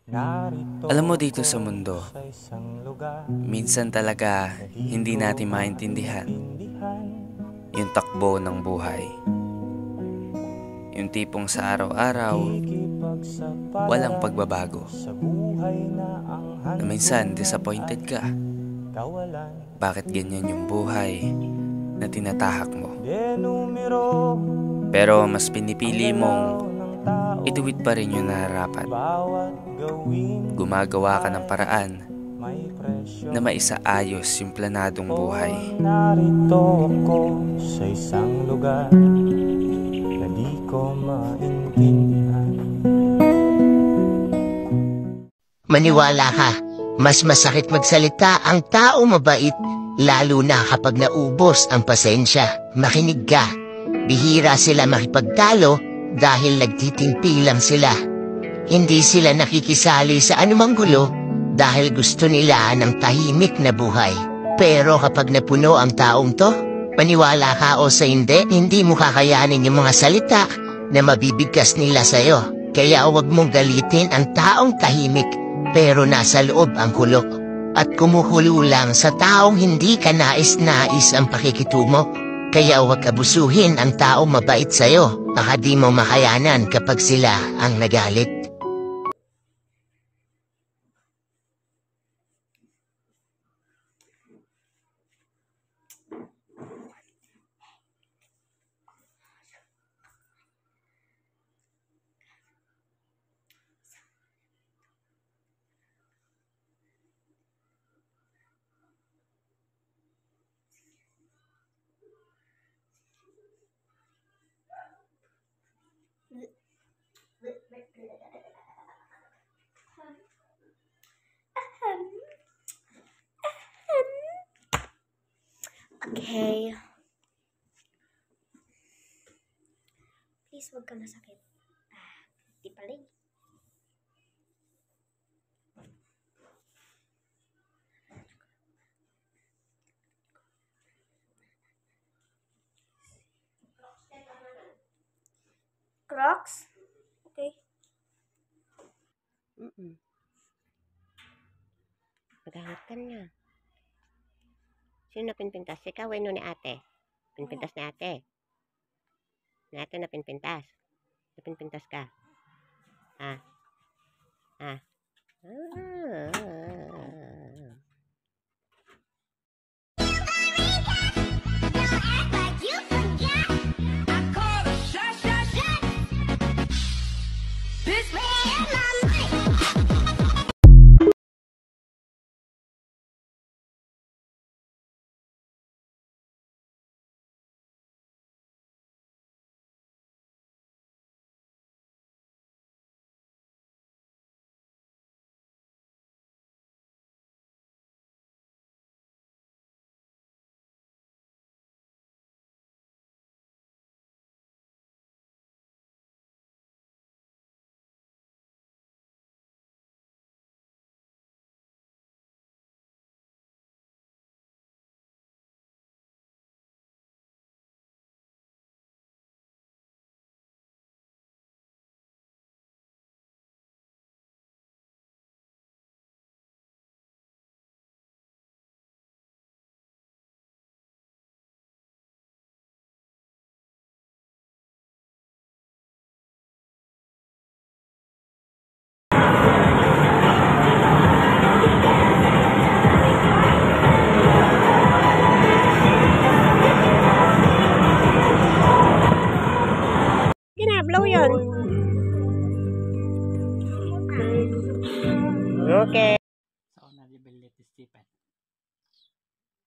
Alam mo, dito sa mundo, minsan talaga hindi natin maintindihan yung takbo ng buhay. Yung tipong sa araw-araw, walang pagbabago. Na minsan disappointed ka. Bakit ganyan yung buhay na tinatahak mo? Pero mas pinipili mong ituwid pa rin yung nararapat. Gumagawa ka ng paraan na maisaayos yung planadong buhay. Narito ako sa isang lugar na di ko maintindihan. Maniwala ka, mas masakit magsalita ang tao mabait, lalo na kapag naubos ang pasensya. Makinig ka, bihira sila makipagtalo dahil nagtitimpi lang sila. Hindi sila nakikisali sa anumang gulo dahil gusto nila ng tahimik na buhay. Pero kapag napuno ang taong to, maniwala ka o sa hindi mo kakayanin yung mga salita na mabibigkas nila sa'yo. Kaya huwag mong galitin ang taong tahimik pero nasa loob ang kulok. At kumukulo lang sa taong hindi ka nais-nais ang pakikitungo. Kaya huwag abusuhin ang taong mabait sa'yo. Baka di mo makayanan kapag sila ang nagalit. Okay. Please, wag ka masakit. Di pala eh. Crocs? Okay. Maghangat ka na. Sino napinpintas? Ikaw, no ni ate? Pinpintas ni ate. Ni ate napinpintas. Napinpintas ka. Ah. Ah. Blow yun. Okay. So, nalibilit si Stephen.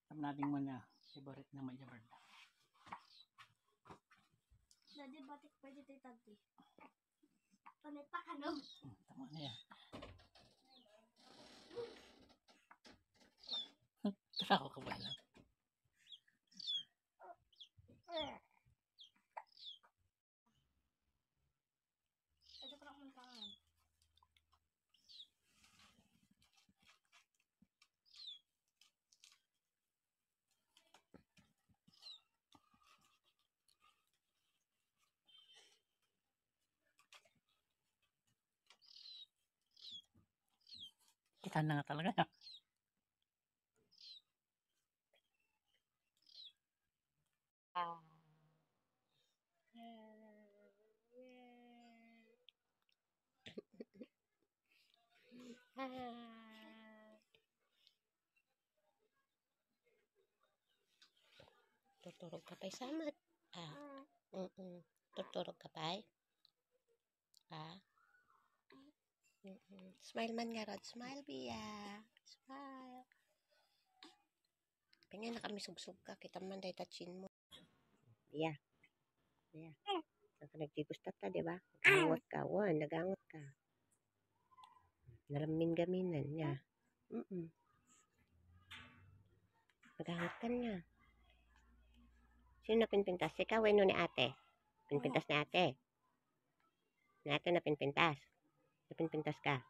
Tama natin muna. Favorite na mayaman. Daddy, batik pwede tayo tagti. Panay pa ka no? Tama na yan. Tara ko ba lang? Ito pa akong pangalan. Kita na nga talaga. Tutulog ka pa'y samat. Tutulog ka pa'y. Smile man nga, Rod. Smile, Bia. Smile. Kanya na kami sugsug ka. Kita man dahi tachin mo. Bia. Bia. Naka nagtigustat ta, diba? Nagangot ka. Nagangot ka. Naramin-gaminan niya. Nagangot ka niya. Sino napinpintas? Ikaw, no ni ate? Pinpintas ni ate. Ni ate napinpintas. Napinpintas ka.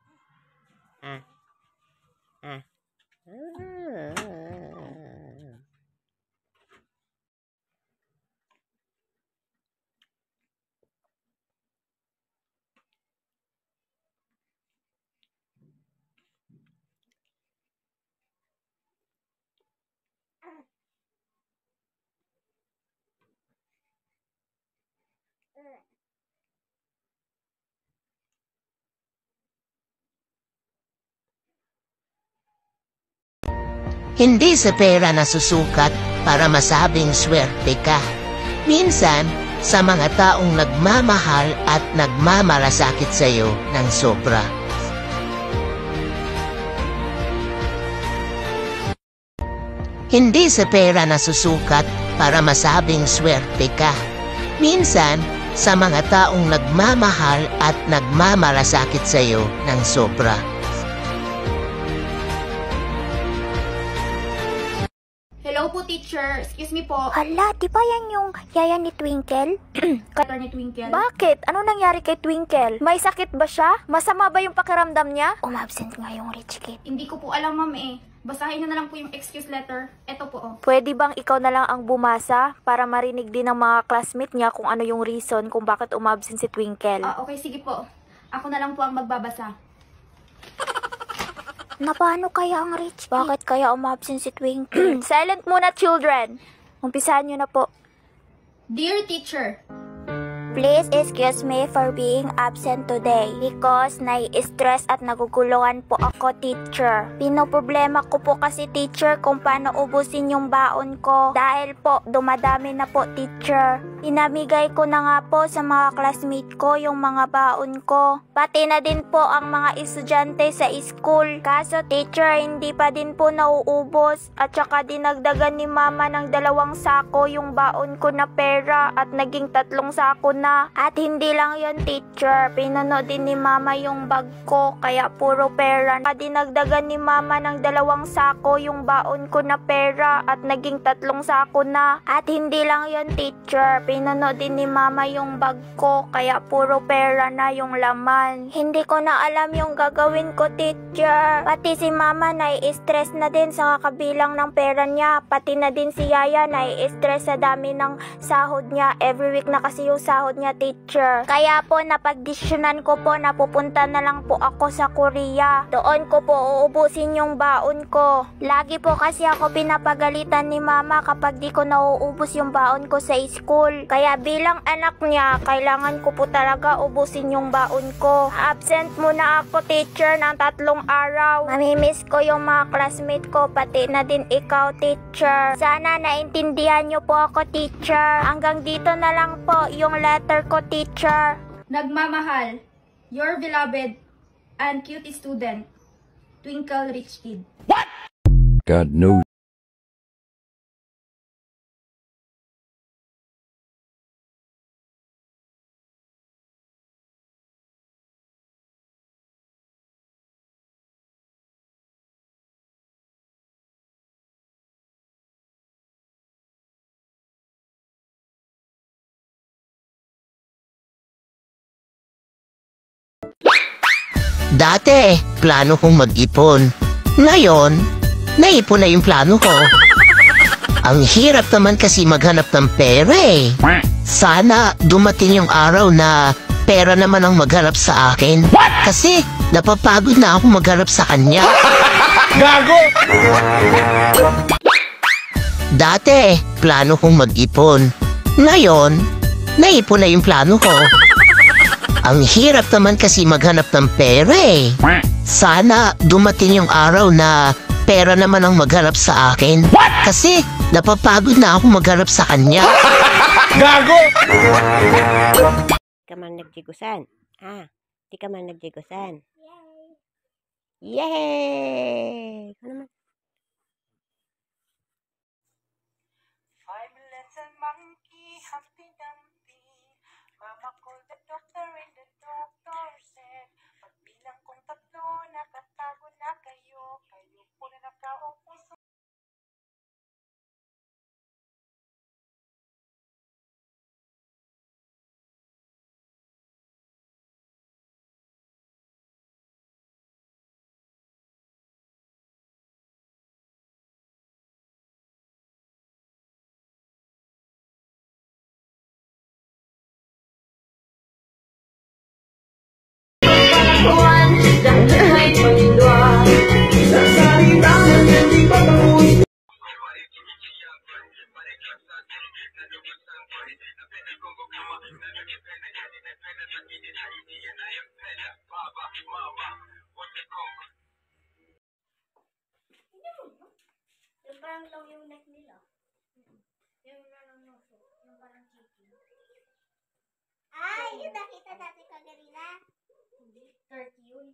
Hindi sa pera nasusukat para masabing swerte ka. Minsan, sa mga taong nagmamahal at nagmamalasakit sa iyo ng sobra. Hindi sa pera nasusukat para masabing swerte ka. Minsan, sa mga taong nagmamahal at nagmamalasakit sa iyo ng sobra. Hello po, teacher. Excuse me po. Hala, di ba yan yung yaya ni Twinkle? Kata ni Twinkle. Bakit? Ano nangyari kay Twinkle? May sakit ba siya? Masama ba yung pakiramdam niya? Umabsent nga yung rich kid. Hindi ko po alam, ma'am eh. Basahin na lang po yung excuse letter. Ito po, oh. Pwede bang ikaw na lang ang bumasa para marinig din ng mga classmate niya kung ano yung reason kung bakit umabsent si Twinkle? Okay, sige po. Ako na lang po ang magbabasa. Na paano kaya ang rich kid? Bakit kaya umabsent si Twinkle? Silent muna, children. Umpisahan nyo na po. Dear teacher, Please excuse me for being absent today because nai-stress at naguguluhan po ako, teacher. Pinoproblema ko po kasi, teacher, kung paano ubusin yung baon ko. Dahil po, dumadami na po, teacher. Pinamigay ko na nga po sa mga classmate ko yung mga baon ko. Pati na din po ang mga estudyante sa school. Kaso, teacher, hindi pa din po nauubos. At saka dinagdagan ni mama ng 2 sako yung baon ko na pera at naging 3 sako na. At hindi lang yon, teacher, pinuno din ni mama yung bag ko, kaya puro pera. Dinagdagan ni mama ng 2 sako yung baon ko na pera at naging 3 sako na. At hindi lang yon, teacher, pinuno din ni mama yung bag ko, kaya puro pera na yung laman. Hindi ko na alam yung gagawin ko, teacher. Pati si mama nai-stress na din sa kakabilang ng pera niya. Pati na din si yaya nai-stress sa dami ng sahod niya. Every week na kasi yung sahod niya, teacher. Kaya po napagdesisyonan ko po na pupunta na lang po ako sa Korea. Doon ko po uubusin yung baon ko. Lagi po kasi ako pinapagalitan ni mama kapag di ko nauubos yung baon ko sa school. Kaya bilang anak niya, kailangan ko po talaga ubusin yung baon ko. Absent muna ako, teacher, ng 3 araw. Mamimiss ko yung mga classmate ko, pati na din ikaw, teacher. Sana naintindihan niyo po ako, teacher. Hanggang dito na lang po yung letter ko, teacher. Nagmamahal, your beloved and cute student, Twinkle Rich Kid. God knows. Dati, plano kong mag-ipon. Ngayon, naipon na yung plano ko. Ang hirap naman kasi maghanap ng pera eh. Sana dumating yung araw na pera naman ang maghanap sa akin. Kasi napapagod na ako magharap sa kanya. Dati, plano kong mag-ipon. Ngayon, naipon na yung plano ko. Ang hirap naman kasi maghanap ng pera eh. Sana dumating yung araw na pera naman ang maghanap sa akin. Kasi napapagod na ako maghanap sa kanya. Di ka man nagjigusan. Di ka man nagjigusan. Yay! Ano naman? 5 little monkey, Humpty Dumpty. Mama called the doctor and the doctor said, pagbilang kong 3, nakatago na kayo. Kayo po na nakaupo sa... Yung parang long yung neck nila. Yung parang noso. Yung parang chicken. Ay, yung nakita natin kaganina. Hindi, turkey yun.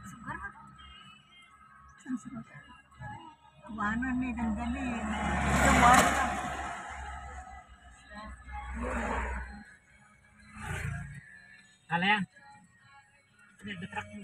Sugar mo. Saan sugar? Wano ni danggani. Wano na. Kala yan. Hindi, the truck mo.